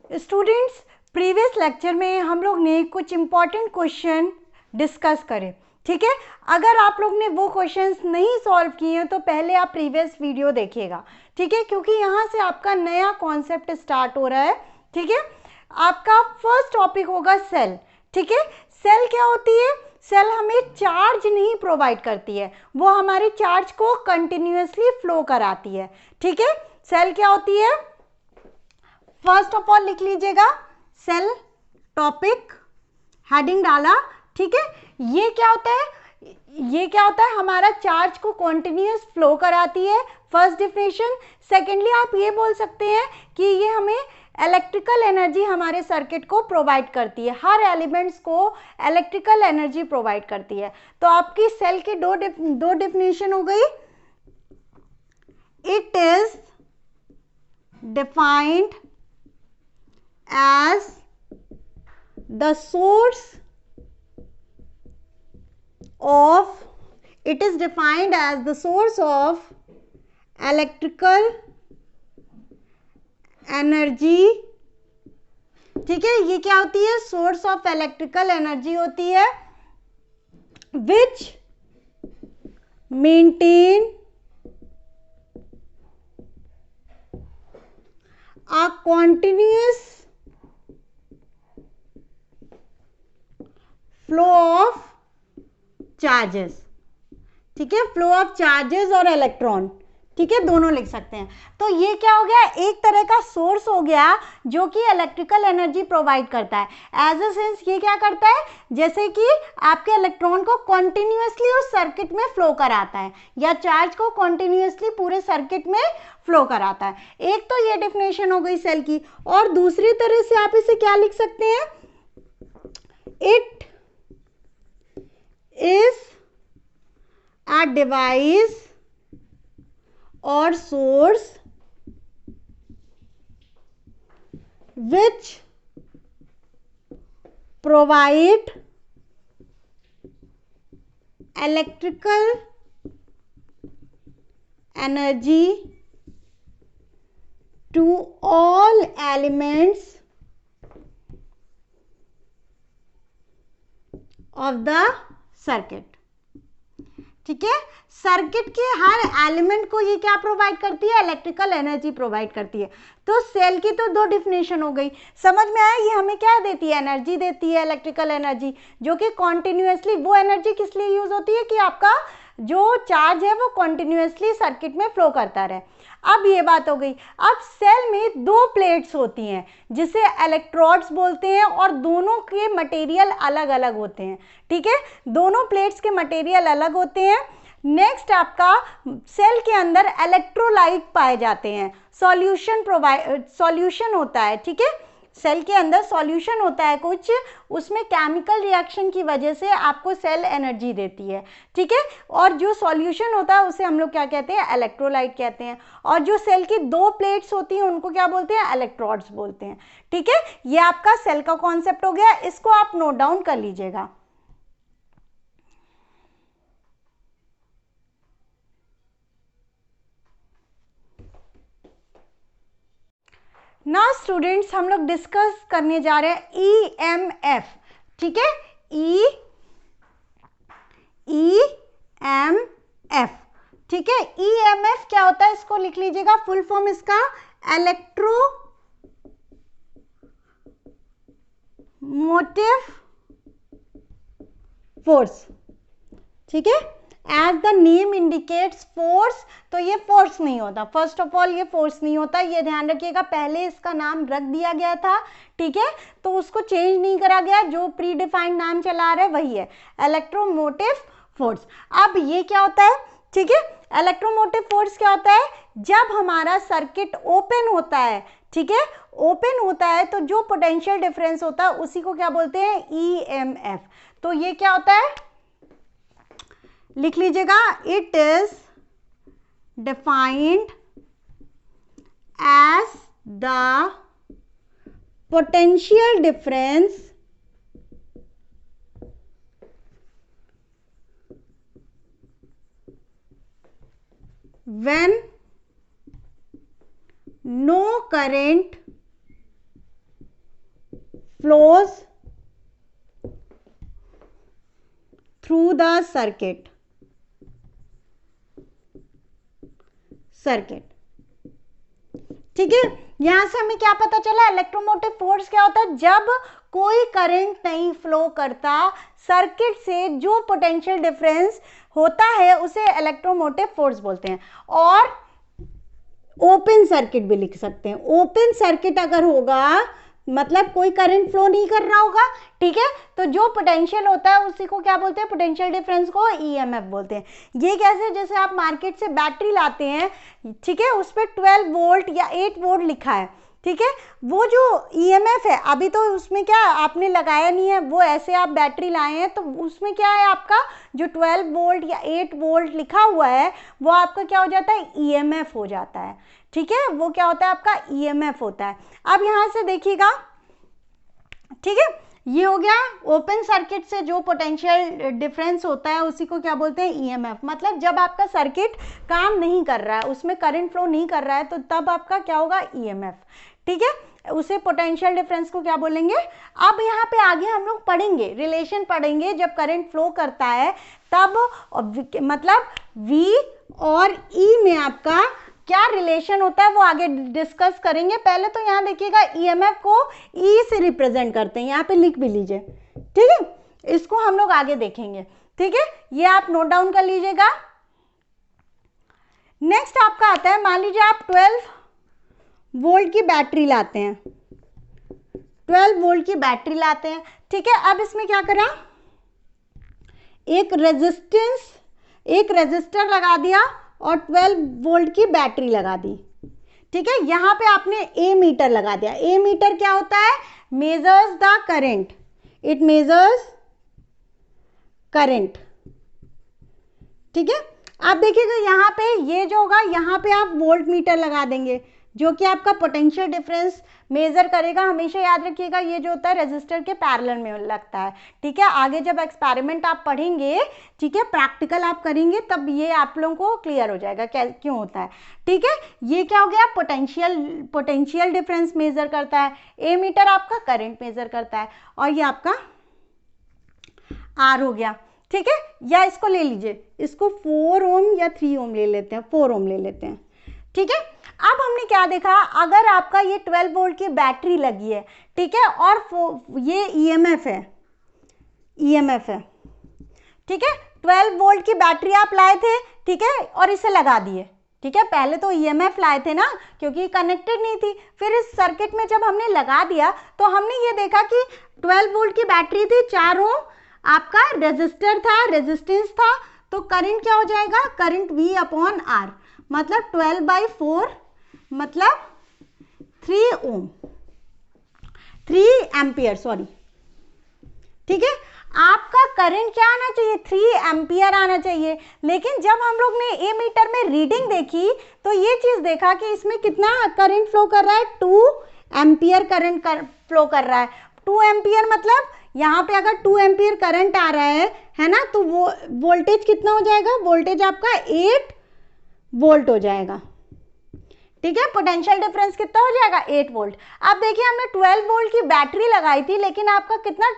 Students, previous lecture में हम लोग ने कुछ इम्पॉर्टेंट क्वेश्चन डिस्कस करे, ठीक है। अगर आप लोग ने वो क्वेश्चंस नहीं सॉल्व किए हैं तो पहले आप प्रीवियस वीडियो देखिएगा, ठीक है, क्योंकि यहाँ से आपका नया कॉन्सेप्ट स्टार्ट हो रहा है, ठीक है। आपका फर्स्ट टॉपिक होगा सेल, ठीक है। सेल क्या होती है? सेल हमें चार्ज नहीं प्रोवाइड करती है, वो हमारे चार्ज को कंटिन्यूअसली फ्लो कराती है, ठीक है। सेल क्या होती है? फर्स्ट ऑफ ऑल लिख लीजिएगा, सेल टॉपिक हेडिंग डाला, ठीक है। ये क्या होता है? ये क्या होता है? हमारा चार्ज को कॉन्टिन्यूअस फ्लो कराती है, फर्स्ट डिफिनेशन। सेकेंडली आप ये बोल सकते हैं कि ये हमें इलेक्ट्रिकल एनर्जी हमारे सर्किट को प्रोवाइड करती है, हर एलिमेंट्स को इलेक्ट्रिकल एनर्जी प्रोवाइड करती है। तो आपकी सेल की दो डिफिनेशन हो गई। It is defined as the source of, it is defined as the source of electrical energy, ठीक है। ये क्या होती है? सोर्स ऑफ इलेक्ट्रिकल एनर्जी होती है, which maintain a continuous flow of charges, ठीक है। फ्लो ऑफ चार्जेस और इलेक्ट्रॉन, ठीक है, दोनों लिख सकते हैं। तो ये क्या हो गया? एक तरह का सोर्स हो गया जो कि इलेक्ट्रिकल एनर्जी प्रोवाइड करता है। एज अ सेंस ये क्या करता है? जैसे कि आपके इलेक्ट्रॉन को कॉन्टिन्यूअसली उस सर्किट में फ्लो कराता है, या चार्ज को कॉन्टिन्यूअसली पूरे सर्किट में फ्लो कराता है। एक तो ये डेफिनेशन हो गई सेल की, और दूसरी तरह से आप इसे क्या लिख सकते हैं? It is a device or source which provide electrical energy to all elements of the circuit, ठीक है। सर्किट के हर एलिमेंट को ये क्या प्रोवाइड करती है? इलेक्ट्रिकल एनर्जी प्रोवाइड करती है। तो सेल की तो दो डिफिनेशन हो गई, समझ में आया? ये हमें क्या देती है? एनर्जी देती है, इलेक्ट्रिकल एनर्जी, जो कि कॉन्टिन्यूअसली, वो एनर्जी किस लिए यूज होती है? कि आपका जो चार्ज है वो कॉन्टिन्यूअसली सर्किट में फ्लो करता रहे। अब ये बात हो गई। अब सेल में दो प्लेट्स होती हैं जिसे इलेक्ट्रोड्स बोलते हैं, और दोनों के मटेरियल अलग अलग होते हैं, ठीक है। दोनों प्लेट्स के मटेरियल अलग होते हैं। नेक्स्ट आपका सेल के अंदर इलेक्ट्रोलाइट पाए जाते हैं, सॉल्यूशन होता है, ठीक है। सेल के अंदर सॉल्यूशन होता है कुछ, उसमें केमिकल रिएक्शन की वजह से आपको सेल एनर्जी देती है, ठीक है। और जो सॉल्यूशन होता है उसे हम लोग क्या कहते हैं? इलेक्ट्रोलाइट कहते हैं। और जो सेल की दो प्लेट्स होती हैं उनको क्या बोलते हैं? इलेक्ट्रोड्स बोलते हैं, ठीक है। ये आपका सेल का कॉन्सेप्ट हो गया, इसको आप नोट डाउन कर लीजिएगा। ना स्टूडेंट्स, हम लोग डिस्कस करने जा रहे हैं EMF, ठीक है। EMF, ठीक है। EMF क्या होता है? इसको लिख लीजिएगा, फुल फॉर्म इसका इलेक्ट्रो मोटिव फोर्स, ठीक है। As the name indicates force, तो ये फोर्स नहीं होता, फर्स्ट ऑफ ऑल ये फोर्स नहीं होता, ये ध्यान रखिएगा। पहले इसका नाम रख दिया गया था, ठीक है, तो उसको चेंज नहीं करा गया, जो प्री डिफाइंड नाम चला रहा है वही है, इलेक्ट्रोमोटिव फोर्स। अब ये क्या होता है? ठीक है, इलेक्ट्रोमोटिव फोर्स क्या होता है? जब हमारा सर्किट ओपन होता है, ठीक है, ओपन होता है तो जो पोटेंशियल डिफरेंस होता है उसी को क्या बोलते हैं? EMF। तो ये क्या होता है? लिख लीजिएगा, it is defined as the potential difference when no current flows through the circuit. ठीक है, यहां से हमें क्या पता चला, इलेक्ट्रोमोटिव फोर्स क्या होता है, जब कोई करंट नहीं फ्लो करता सर्किट से, जो पोटेंशियल डिफरेंस होता है उसे इलेक्ट्रोमोटिव फोर्स बोलते हैं। और ओपन सर्किट भी लिख सकते हैं। ओपन सर्किट अगर होगा मतलब कोई करंट फ्लो नहीं कर रहा होगा, ठीक है, तो जो पोटेंशियल होता है उसी को क्या बोलते हैं, पोटेंशियल डिफरेंस को ईएमएफ बोलते हैं। ये कैसे, जैसे आप मार्केट से बैटरी लाते हैं, ठीक है, उस पर 12 वोल्ट या 8 वोल्ट लिखा है, ठीक है, वो जो ईएमएफ है अभी तो उसमें क्या आपने लगाया नहीं है, वो ऐसे आप बैटरी लाए हैं तो उसमें क्या है, आपका जो 12 वोल्ट या 8 वोल्ट लिखा हुआ है वो आपका क्या हो जाता है, ईएमएफ हो जाता है। ठीक है, वो क्या होता है, आपका ईएमएफ होता है। अब यहां से देखिएगा, ठीक है, ये हो गया ओपन सर्किट से जो पोटेंशियल डिफरेंस होता है उसी को क्या बोलते हैं, ईएमएफ। मतलब जब आपका सर्किट काम नहीं कर रहा है, उसमें करंट फ्लो नहीं कर रहा है, तो तब आपका क्या होगा, ईएमएफ। ठीक है, उसे पोटेंशियल डिफरेंस को क्या बोलेंगे। अब यहाँ पे आगे हम लोग पढ़ेंगे, रिलेशन पढ़ेंगे, जब करंट फ्लो करता है तब मतलब V और E में आपका क्या रिलेशन होता है वो आगे डिस्कस करेंगे। पहले तो यहाँ देखिएगा ईएमएफ को E से रिप्रेजेंट करते हैं, यहाँ पे लिख भी लीजिए, ठीक है, इसको हम लोग आगे देखेंगे। ठीक है, ये आप नोट डाउन कर लीजिएगा। नेक्स्ट आपका आता है, मान लीजिए आप 12 वोल्ट की बैटरी लाते हैं, 12 वोल्ट की बैटरी लाते हैं, ठीक है। अब इसमें क्या करा, एक रेजिस्टर लगा दिया और 12 वोल्ट की बैटरी लगा दी, ठीक है। यहां पे आपने ए मीटर लगा दिया। ए मीटर क्या होता है, measures the current, it measures current, ठीक है। आप देखिएगा यहाँ पे ये जो होगा, यहाँ पे आप वोल्ट मीटर लगा देंगे जो कि आपका पोटेंशियल डिफरेंस मेजर करेगा। हमेशा याद रखिएगा ये जो होता है रेजिस्टर के पैरेलल में लगता है, ठीक है। आगे जब एक्सपेरिमेंट आप पढ़ेंगे, ठीक है, प्रैक्टिकल आप करेंगे, तब ये आप लोगों को क्लियर हो जाएगा क्यों होता है, ठीक है। ये क्या हो गया, पोटेंशियल डिफरेंस मेजर करता है। ए मीटर आपका करंट मेजर करता है, और ये आपका आर हो गया, ठीक है। या इसको ले लीजिए, इसको 4 ओम या 3 ओम ले लेते हैं, 4 ओम ले लेते हैं, ठीक है। अब हमने क्या देखा, अगर आपका ये 12 वोल्ट की बैटरी लगी है, ठीक है, और ये ईएमएफ है, ठीक है। 12 वोल्ट की बैटरी आप लाए थे, ठीक है, और इसे लगा दिए, ठीक है। पहले तो ईएमएफ लाए थे ना, क्योंकि कनेक्टेड नहीं थी। फिर इस सर्किट में जब हमने लगा दिया तो हमने ये देखा कि 12 वोल्ट की बैटरी थी, 4 ओम आपका रेजिस्टर था, रेजिस्टेंस था, तो करंट क्या हो जाएगा, करंट V अपॉन R, मतलब 12/4 मतलब 3 ओम, 3 एम्पियर, सॉरी, ठीक है। आपका करंट क्या आना चाहिए, 3 एम्पियर आना चाहिए। लेकिन जब हम लोग ने ए मीटर में रीडिंग देखी तो ये चीज देखा कि इसमें कितना करंट फ्लो कर रहा है, 2 एम्पियर करंट फ्लो कर रहा है। 2 एम्पियर मतलब यहाँ पे अगर 2 एम्पियर करंट आ रहा है ना, तो वो वोल्टेज कितना हो जाएगा, वोल्टेज आपका 8 वोल्ट हो जाएगा, ठीक है। पोटेंशियल डिफरेंस कितना हो जाएगा, 8 वोल्ट। अब देखिए हमने 12 वोल्ट की बैटरी लगाई थी, लेकिन आपका कितना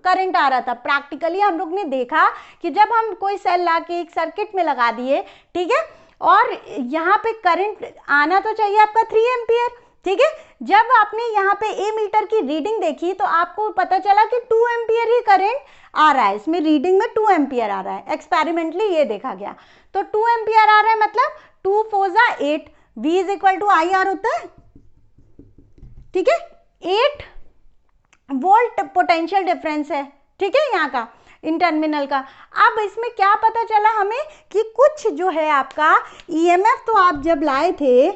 करंट आ रहा था। प्रैक्टिकली हम लोग ने देखा कि जब हम कोई सेल ला के एक सर्किट में लगा दिए, ठीक है, और यहाँ पे करंट आना तो चाहिए आपका 3 एम्पियर, ठीक है। जब आपने यहाँ पे ए मीटर की रीडिंग देखी तो आपको पता चला कि 2 एम्पियर ही करंट आ रहा है, इसमें रीडिंग में 2 एम्पियर आ रहा है, एक्सपेरिमेंटली ये देखा गया। तो 2 एम्पियर आ रहा है, मतलब 2 4 जा 8, V is equal to IR होता है, ठीक है। 8 वोल्ट पोटेंशियल डिफरेंस है, ठीक है, यहाँ का इन टर्मिनल का। अब इसमें क्या पता चला हमें कि कुछ जो है आपका ईएमएफ, तो आप जब लाए थे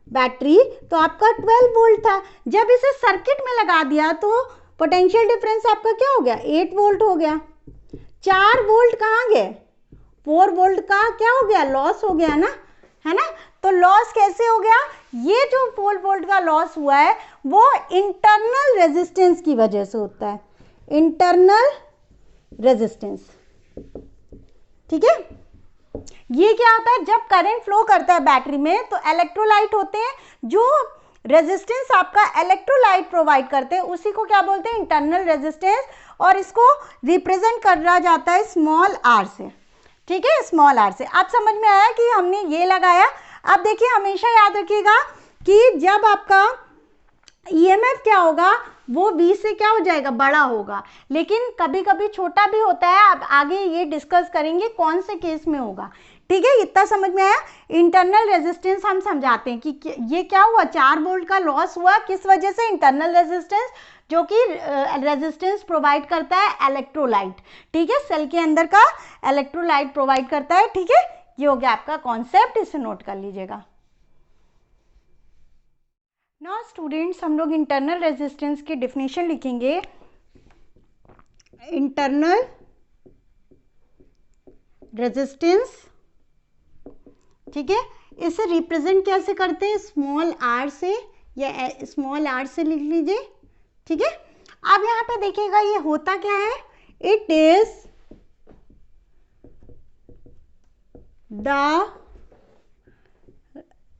बैटरी तो आपका 12 वोल्ट था, जब इसे सर्किट में लगा दिया तो पोटेंशियल डिफरेंस आपका क्या हो गया, 8 वोल्ट हो गया। 4 वोल्ट कहाँ गए, 4 वोल्ट का क्या हो गया, लॉस हो गया ना, है ना। तो लॉस कैसे हो गया, ये जो 4 वोल्ट का लॉस हुआ है वो इंटरनल रेजिस्टेंस की वजह से होता है, इंटरनल रेजिस्टेंस, ठीक है। ये क्या होता है, जब करंट फ्लो करता है बैटरी में तो इलेक्ट्रोलाइट होते हैं जो रेजिस्टेंस आपका इलेक्ट्रोलाइट प्रोवाइड करते हैं, उसी को क्या बोलते हैं, इंटरनल रेजिस्टेंस, और इसको रिप्रेजेंट करा जाता है स्मॉल आर से, ठीक है, स्मॉल आर से। आप समझ में आया कि हमने ये लगाया। अब देखिए हमेशा याद रखिएगा कि जब आपका ईएमएफ क्या होगा, वो V से क्या हो जाएगा, बड़ा होगा, लेकिन कभी कभी छोटा भी होता है। अब आगे ये डिस्कस करेंगे कौन से केस में होगा, ठीक है, इतना समझ में आया। इंटरनल रेजिस्टेंस हम समझाते हैं कि ये क्या हुआ, 4 वोल्ट का लॉस हुआ, किस वजह से, इंटरनल रेजिस्टेंस, जो कि रेजिस्टेंस प्रोवाइड करता है इलेक्ट्रोलाइट, ठीक है, सेल के अंदर का इलेक्ट्रोलाइट प्रोवाइड करता है, ठीक है। ये हो गया आपका कॉन्सेप्ट, इसे नोट कर लीजिएगा। नाउ स्टूडेंट्स, हम लोग इंटरनल रेजिस्टेंस की डेफिनेशन लिखेंगे। इंटरनल रेजिस्टेंस, ठीक है, इसे रिप्रेजेंट कैसे करते हैं, स्मॉल आर से, या स्मॉल आर से लिख लीजिए, ठीक है। अब यहाँ पे देखिएगा ये होता क्या है, it is the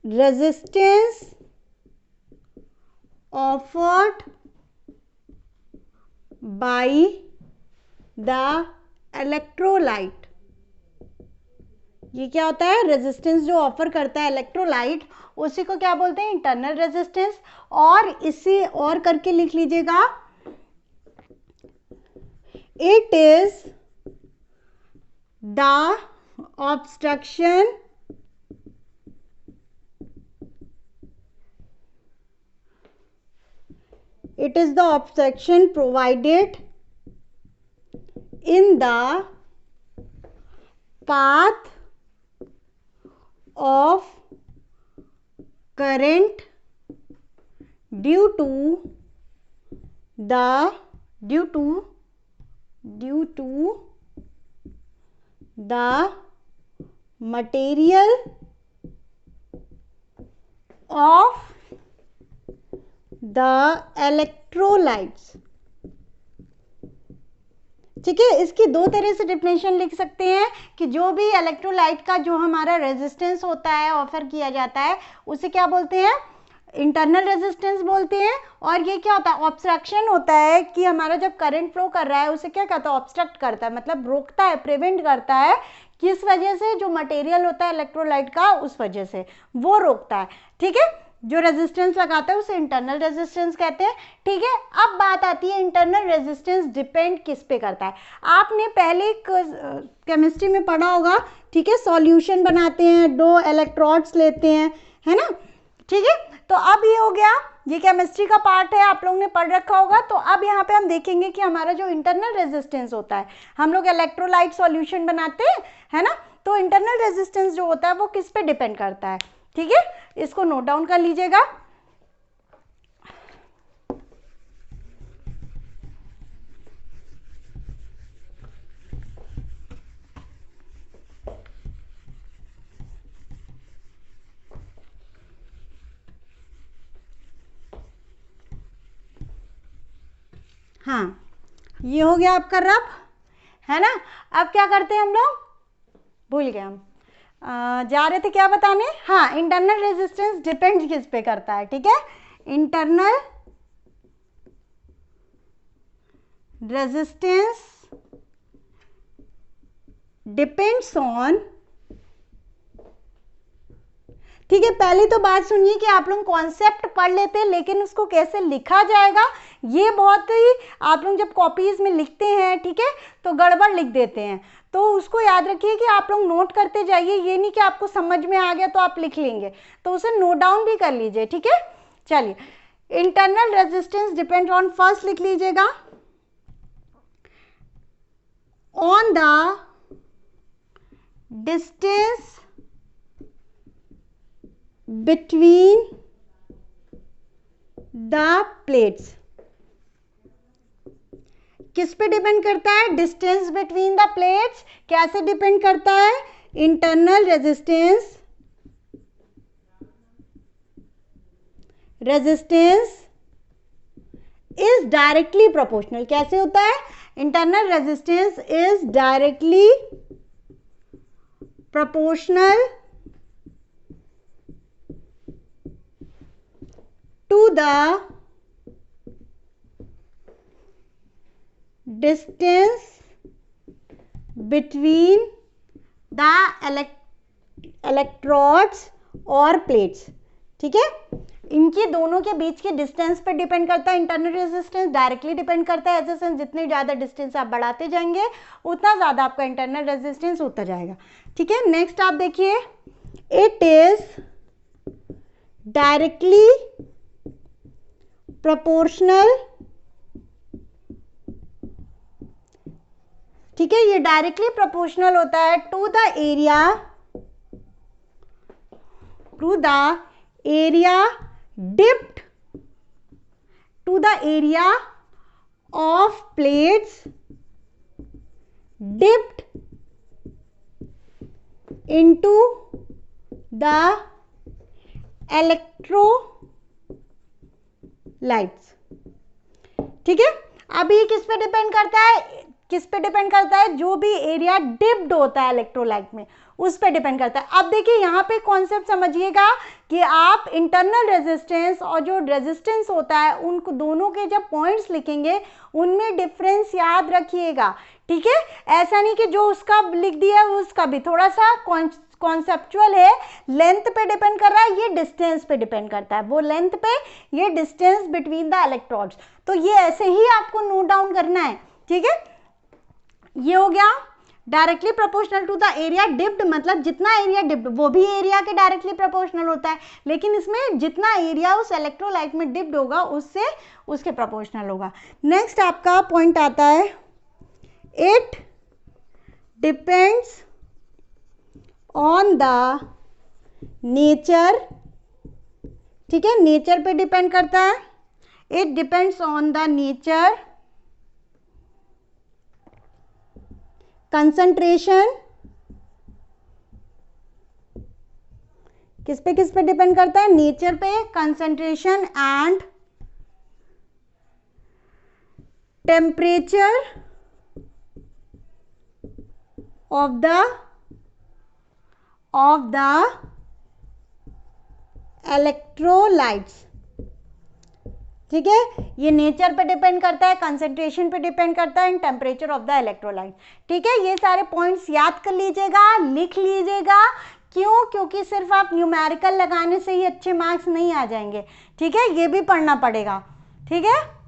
resistance offered by the electrolyte। ये क्या होता है, रेजिस्टेंस जो ऑफर करता है इलेक्ट्रोलाइट, उसी को क्या बोलते हैं, इंटरनल रेजिस्टेंस। और इसे और करके लिख लीजिएगा, it is the obstruction it is the obstruction provided in the path of current due to the material of the electrolytes, ठीक है। इसकी दो तरह से डिफिनेशन लिख सकते हैं कि जो भी इलेक्ट्रोलाइट का जो हमारा रेजिस्टेंस होता है, ऑफर किया जाता है, उसे क्या बोलते हैं, इंटरनल रेजिस्टेंस बोलते हैं। और ये क्या होता है, ऑब्स्ट्रक्शन होता है कि हमारा जब करंट फ्लो कर रहा है उसे क्या कहता है, ऑब्स्ट्रक्ट करता है, मतलब रोकता है, प्रिवेंट करता है, किस वजह से, जो मटेरियल होता है इलेक्ट्रोलाइट का, उस वजह से वो रोकता है, ठीक है। जो रेजिस्टेंस लगाता है उसे इंटरनल रेजिस्टेंस कहते हैं, ठीक है। अब बात आती है इंटरनल रेजिस्टेंस डिपेंड किस पे करता है। आपने पहले केमिस्ट्री में पढ़ा होगा, ठीक है, सॉल्यूशन बनाते हैं, 2 इलेक्ट्रोड्स लेते हैं, है ना, ठीक है। तो अब ये हो गया, ये केमिस्ट्री का पार्ट है, आप लोगों ने पढ़ रखा होगा। तो अब यहाँ पे हम देखेंगे कि हमारा जो इंटरनल रेजिस्टेंस होता है, हम लोग इलेक्ट्रोलाइट सॉल्यूशन बनाते हैं, है ना, तो इंटरनल रेजिस्टेंस जो होता है वो किस पे डिपेंड करता है, ठीक है। इसको नोट डाउन कर लीजिएगा। हाँ, ये हो गया आपका रफ, है ना। अब क्या करते हैं हम लोग, भूल गए हम, जा रहे थे क्या बताने, हाँ, इंटरनल रेजिस्टेंस डिपेंड किस पे करता है, ठीक है। इंटरनल रेजिस्टेंस डिपेंड्स ऑन, ठीक है। पहली तो बात सुनिए कि आप लोग कॉन्सेप्ट पढ़ लेते हैं, लेकिन उसको कैसे लिखा जाएगा ये बहुत ही, आप लोग जब कॉपीज में लिखते हैं, ठीक है, तो गड़बड़ लिख देते हैं। तो उसको याद रखिए कि आप लोग नोट करते जाइए, ये नहीं कि आपको समझ में आ गया तो आप लिख लेंगे, तो उसे नोट डाउन भी कर लीजिए, ठीक है। चलिए, internal resistance depend on, first लिख लीजिएगा, on the distance between the plates. किस पे डिपेंड करता है, डिस्टेंस बिटवीन द प्लेट्स। कैसे डिपेंड करता है, internal resistance is directly proportional. कैसे होता है, internal resistance is directly proportional to the distance between the electrodes और प्लेट्स। ठीक है, इनकी दोनों के बीच के डिस्टेंस पे डिपेंड करता है इंटरनल रेजिस्टेंस, डायरेक्टली डिपेंड करता है एज सेंस जितने ज़्यादा डिस्टेंस आप बढ़ाते जाएंगे उतना ज़्यादा आपका इंटरनल रेजिस्टेंस होता जाएगा। ठीक है, नेक्स्ट आप देखिए, इट इज डायरेक्टली प्रोपोर्शनल। ठीक है, ये डायरेक्टली प्रोपोर्शनल होता है to the area dipped to the area of plates dipped into the electrolytes। ठीक है, अब ये किस पे डिपेंड करता है, जो भी एरिया डिप्ड होता है इलेक्ट्रोलाइट में उस पे डिपेंड करता है। अब देखिए यहाँ पे कॉन्सेप्ट समझिएगा कि आप इंटरनल रेजिस्टेंस और जो रेजिस्टेंस होता है उन दोनों के जब पॉइंट्स लिखेंगे उनमें डिफरेंस याद रखिएगा। ठीक है, ऐसा नहीं कि जो उसका लिख दिया है उसका भी, थोड़ा सा कॉन्सेप्चुअल है, लेंथ पे डिपेंड कर रहा है, ये डिस्टेंस पे डिपेंड करता है, वो लेंथ पे, ये डिस्टेंस बिटवीन द इलेक्ट्रोड्स। तो ये ऐसे ही आपको नोट डाउन करना है। ठीक है, ये हो गया directly proportional to the area dipped, मतलब जितना एरिया डिप्ड वो भी एरिया के डायरेक्टली प्रोपोर्शनल होता है, लेकिन इसमें जितना एरिया उस इलेक्ट्रोलाइट में डिप्ड होगा उससे उसके प्रोपोर्शनल होगा। नेक्स्ट आपका पॉइंट आता है, it depends on the nature. ठीक है, नेचर पे डिपेंड करता है, it depends on the nature, concentration, किस पे डिपेंड करता है, नेचर पे, concentration and temperature of the electrolytes. ठीक है, ये नेचर पे डिपेंड करता है, कंसंट्रेशन पे डिपेंड करता है and temperature of the electrolyte. ठीक है, ये सारे पॉइंट्स याद कर लीजिएगा, लिख लीजिएगा। क्यों? क्योंकि सिर्फ आप न्यूमेरिकल लगाने से ही अच्छे मार्क्स नहीं आ जाएंगे। ठीक है, ये भी पढ़ना पड़ेगा। ठीक है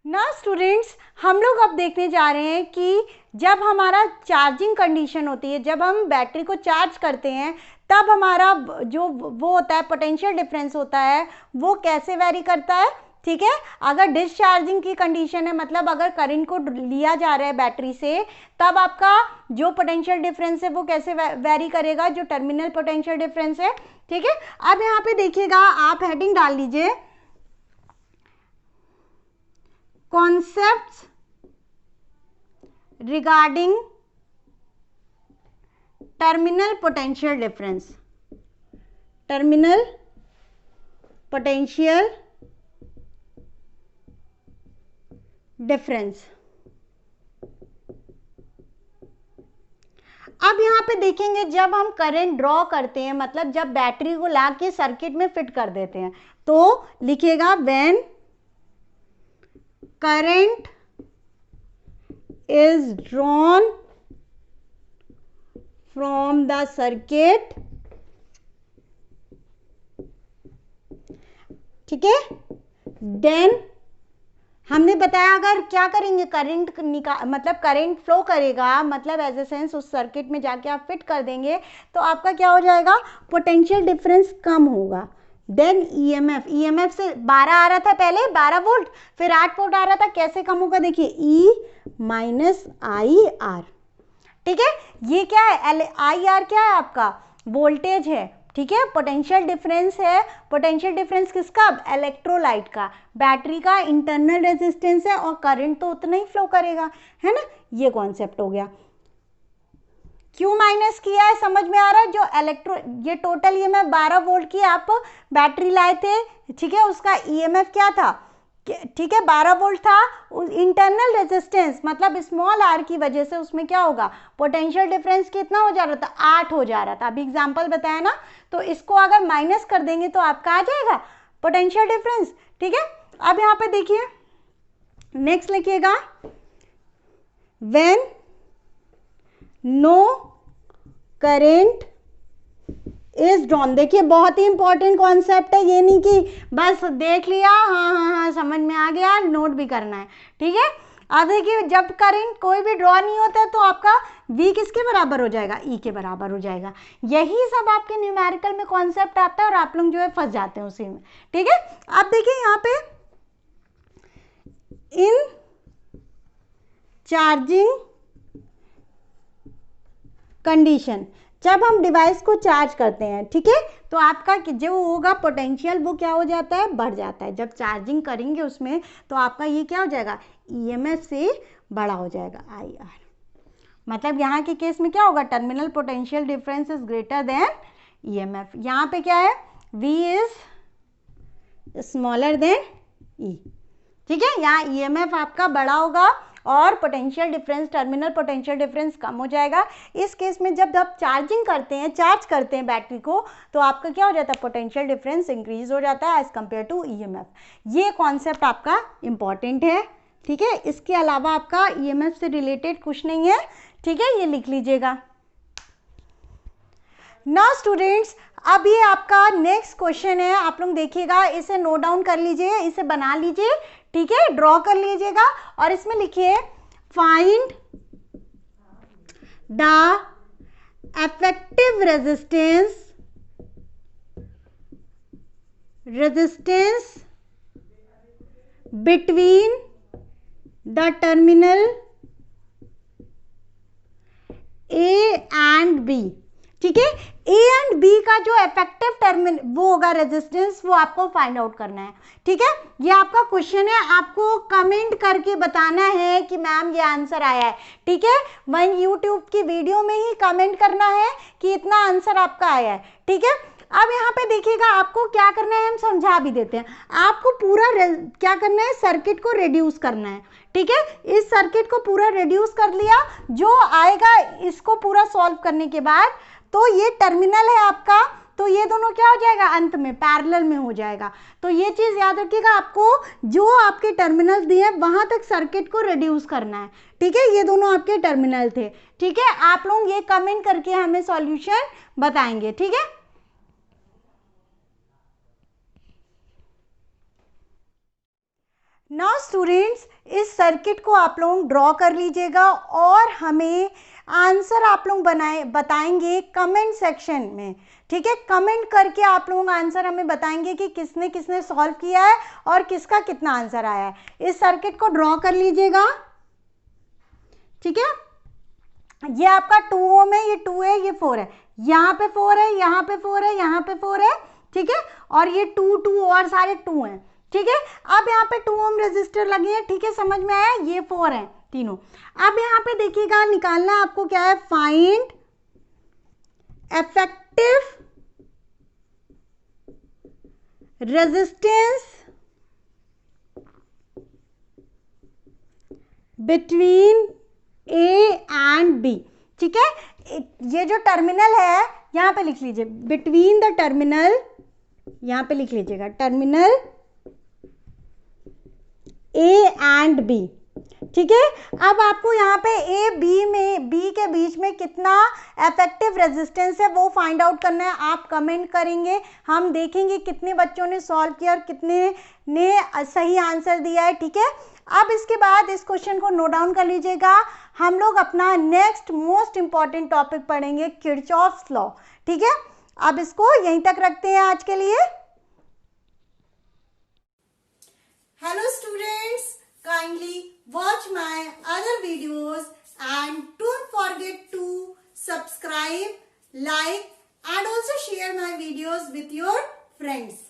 ना स्टूडेंट्स, हम लोग अब देखने जा रहे हैं कि जब हमारा चार्जिंग कंडीशन होती है, जब हम बैटरी को चार्ज करते हैं, तब हमारा जो वो होता है पोटेंशियल डिफरेंस होता है वो कैसे वेरी करता है। ठीक है, अगर डिस्चार्जिंग की कंडीशन है, मतलब अगर करंट को लिया जा रहा है बैटरी से, तब आपका जो पोटेंशियल डिफरेंस है वो कैसे वेरी करेगा, जो टर्मिनल पोटेंशियल डिफरेंस है। ठीक है, अब यहाँ पे देखिएगा, आप हेडिंग डाल लीजिए, concepts regarding terminal potential difference, terminal potential difference. अब यहाँ पे देखेंगे, जब हम करंट ड्रॉ करते हैं, मतलब जब बैटरी को ला के सर्किट में फिट कर देते हैं, तो लिखिएगा when current is drawn from the circuit. ठीक है, देन हमने बताया अगर क्या करेंगे, करंट मतलब करंट फ्लो करेगा, मतलब एज ए सेंस उस सर्किट में जाके आप फिट कर देंगे तो आपका क्या हो जाएगा, पोटेंशियल डिफरेंस कम होगा। देन ईएमएफ से 12 आ रहा था पहले, 12 वोल्ट, फिर 8 वोल्ट आ रहा था, कैसे कम होगा देखिए, E-IR। ठीक है, ये क्या है, IR क्या है आपका, वोल्टेज है। ठीक है, पोटेंशियल डिफरेंस है, पोटेंशियल डिफरेंस किसका, इलेक्ट्रोलाइट का, बैटरी का इंटरनल रेजिस्टेंस है और करंट तो उतना ही फ्लो करेगा, है ना। ये कॉन्सेप्ट हो गया। क्यों माइनस किया है, समझ में आ रहा है, जो ये टोटल ईएमएफ 12 वोल्ट की आप बैटरी लाए थे, ठीक है, उसका ईएमएफ क्या था, ठीक है, 12 वोल्ट था, इंटरनल रेजिस्टेंस मतलब स्मॉल आर की वजह से उसमें क्या होगा, पोटेंशियल डिफरेंस कितना हो जा रहा था, 8 हो जा रहा था। अभी एग्जांपल बताया ना, तो इसको अगर माइनस कर देंगे तो आपका आ जाएगा पोटेंशियल डिफरेंस। ठीक है, अब यहाँ पे देखिए नेक्स्ट लिखिएगा, when no current is drawn. देखिए बहुत ही इंपॉर्टेंट कॉन्सेप्ट है, ये नहीं कि बस देख लिया हाँ हाँ हाँ समझ में आ गया, नोट भी करना है। ठीक है, अब देखिए जब करंट कोई भी ड्रॉ नहीं होता है तो आपका V किसके बराबर हो जाएगा, E के बराबर हो जाएगा। यही सब आपके न्यूमेरिकल में कॉन्सेप्ट आता है और आप लोग जो है फंस जाते हैं उसी में। ठीक है, अब देखिए यहाँ पे इन चार्जिंग कंडीशन, जब हम डिवाइस को चार्ज करते हैं, ठीक है, तो आपका जो होगा पोटेंशियल वो क्या हो जाता है, बढ़ जाता है। जब चार्जिंग करेंगे उसमें तो आपका ये क्या हो जाएगा, ईएमएफ से बड़ा हो जाएगा, IR। मतलब यहाँ के केस में क्या होगा, terminal potential difference is greater than EMF. यहाँ पे क्या है, V is smaller than E। ठीक है, यहाँ ईएमएफ आपका बड़ा होगा और potential difference, terminal potential difference कम हो जाएगा। इस केस में जब आप चार्जिंग करते हैं, चार्ज करते हैं बैटरी को, तो आपका क्या हो जाता है, पोटेंशियल डिफरेंस इंक्रीज हो जाता है एज कंपेयर टू ईएमएफ। ये कॉन्सेप्ट आपका इंपॉर्टेंट है। ठीक है, इसके अलावा आपका ईएमएफ से रिलेटेड कुछ नहीं है। ठीक है, ये लिख लीजिएगा। नाउ स्टूडेंट्स, अब ये आपका नेक्स्ट क्वेश्चन है, आप लोग देखिएगा, इसे नोट डाउन कर लीजिए, इसे बना लीजिए। ठीक है, ड्रॉ कर लीजिएगा और इसमें लिखिए find the effective resistance between the terminal A and B। ठीक है, A एंड B का जो इफेक्टिव टर्मिनल वो होगा रेजिस्टेंस, वो आपको फाइंड आउट करना है। ठीक है, ये आपका क्वेश्चन है, आपको कमेंट करके बताना है कि मैम ये आंसर आया है। ठीक है, वहीं यूट्यूब की वीडियो में ही कमेंट करना है कि इतना आंसर आपका आया है। ठीक है, अब यहाँ पे देखिएगा आपको क्या करना है, हम समझा भी देते हैं। आपको पूरा क्या करना है, सर्किट को रिड्यूस करना है। ठीक है, इस सर्किट को पूरा रिड्यूस कर लिया, जो आएगा इसको पूरा सॉल्व करने के बाद, तो ये टर्मिनल है आपका, तो ये दोनों क्या हो जाएगा, अंत में पैरेलल में हो जाएगा। तो ये चीज याद रखिएगा, आपको जो आपके टर्मिनल दिए वहां तक सर्किट को रिड्यूस करना है। ठीक है, ये दोनों आपके टर्मिनल थे। ठीक है, आप लोग ये कमेंट करके हमें सॉल्यूशन बताएंगे। ठीक है, नाउ स्टूडेंट्स, इस सर्किट को आप लोग ड्रॉ कर लीजिएगा और हमें आंसर आप लोग बताएंगे कमेंट सेक्शन में। ठीक है, कमेंट करके आप लोग आंसर हमें बताएंगे कि किसने किसने सॉल्व किया है और किसका कितना आंसर आया है। इस सर्किट को ड्रॉ कर लीजिएगा। ठीक है, ये आपका 2 ओम है, ये 2 है, ये 4 है, यहाँ पे 4 है, यहाँ पे 4 है, यहाँ पे 4 है। ठीक है, और ये 2 2 और सारे 2 हैं। ठीक है, अब यहाँ पे 2 ओम रेजिस्टर लगे हैं। ठीक है, समझ में आया, ये 4 है तीनों। अब यहाँ पे देखिएगा, निकालना आपको क्या है, find effective resistance between A and B। ठीक है, ये जो टर्मिनल है यहाँ पे लिख लीजिए, बिटवीन द टर्मिनल, यहाँ पे लिख लीजिएगा टर्मिनल A एंड B। ठीक है, अब आपको यहाँ पे B के बीच में कितना इफेक्टिव रेजिस्टेंस है वो फाइंड आउट करना है। आप कमेंट करेंगे, हम देखेंगे कितने बच्चों ने सॉल्व किया और कितने ने सही आंसर दिया है। ठीक है, अब इसके बाद इस क्वेश्चन को नोट डाउन कर लीजिएगा। हम लोग अपना नेक्स्ट मोस्ट इंपॉर्टेंट टॉपिक पढ़ेंगे, किरचॉफ्स लॉ। ठीक है, अब इसको यहीं तक रखते हैं आज के लिए। Hello students, kindly watch my other videos and don't forget to subscribe, like and also share my videos with your friends.